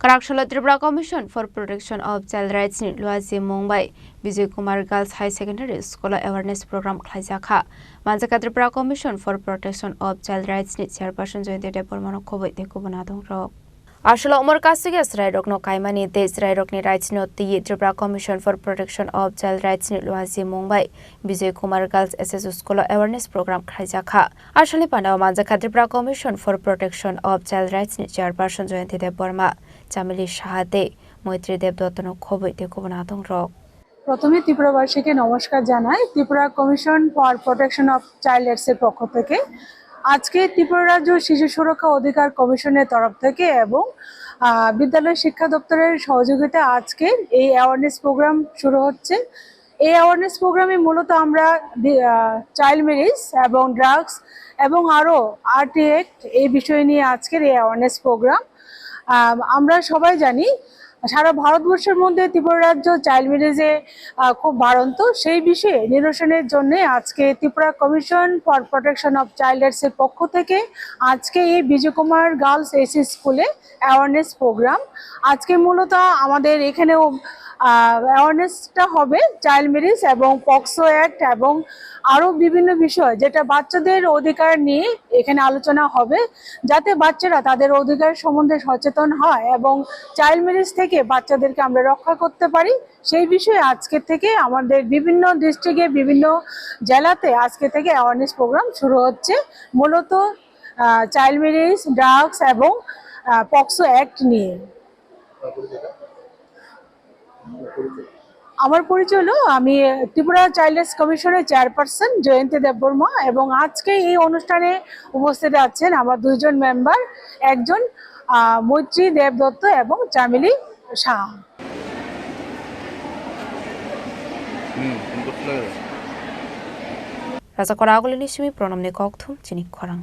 Karakshalo Tripura Commission for Protection of Child Rights ni Luazi Mumbai Vijay Kumar Girls High Secondary School Awareness Program Khlaijaka Manjaka Tripura Commission for Protection of Child Rights ni Chairperson Joyinti Debormano Khoboi Dekubana Dongrok Ashalo Umar Kasigas Rairok no Kaimani Des Rairok ni Rights no the Tripura Commission for Protection of Child Rights ni Luazi Mumbai Vijay Kumar Girls SSU School Awareness Program Khlaijaka Ashali Pandao Manjaka Tripura Commission for Protection of Child Rights ni Chairperson Joyinti Deborma Chamili Shahade Moitri Debdotano Khoboi Dekubana Dongrok প্রথমে ত্রিপুরাবাসীকে নমস্কার জানাই Tripura commission for protection of child rights এর পক্ষ থেকে আজকে ত্রিপুরা রাজ্য শিশু সুরক্ষা অধিকার কমিশনের তরফ থেকে এবং বিদ্যালয় শিক্ষা দপ্তরের সহযোগিতায় আজকে এই অ্যাওয়ারনেস প্রোগ্রাম শুরু হচ্ছে এই অ্যাওয়ারনেস প্রোগ্রামে মূলত আমরা চাইল্ড ম্যারেজ এবং ড্রাগস এবং আরো আরটি অ্যাক্ট এই বিষয় নিয়ে আজকের এই অ্যাওয়ারনেস প্রোগ্রাম আমরা সবাই জানি সারা ভারতবর্ষের মধ্যে ত্রিপুরা রাজ্য চাইল্ড ম্যারেজে খুব বাড়ন্ত সেই বিষয়ে নিরসনের জন্য আজকে Tripura commission for protection of child rights এর পক্ষ থেকে আজকে এই বিজয় কুমার গার্লস এসি স্কুলে অ্যাওয়ারনেস প্রোগ্রাম আজকে মূলত আমাদের এখানেও অ্যাওয়ারনেসটা হবে চাইল্ড ম্যারেজ এবং পক্সো অ্যাক্ট এবং আরও বিভিন্ন বিষয় যেটা বাচ্চাদের অধিকার নিয়ে এখানে আলোচনা হবে যাতে বাচ্চারা তাদের অধিকার সম্বন্ধে সচেতন হয় এবং চাইল্ড ম্যারেজ থেকে বাচ্চাদেরকে আমরা রক্ষা করতে পারি সেই বিষয়ে আজকে থেকে আমাদের বিভিন্ন ডিস্ট্রিক্টে বিভিন্ন জেলাতে আজকে থেকে অ্যাওয়ারনেস প্রোগ্রাম শুরু হচ্ছে মূলত চাইল্ড ম্যারেজ ড্রাগস এবং পক্সো অ্যাক্ট নিয়ে আমার পরিচয় হলো আমি ত্রিপুরা চাইল্ড রাইটস কমিশনের চেয়ারপারসন জয়ন্তী দেববর্মা এবং আজকে এই অনুষ্ঠানে উপস্থিত আছেন আমার দুইজন মেম্বার একজন মৈত্রী দেবদত্ত এবং চামিলি Shah Raza Koragolini Shimi Pronomne Kokthum Chinik Korang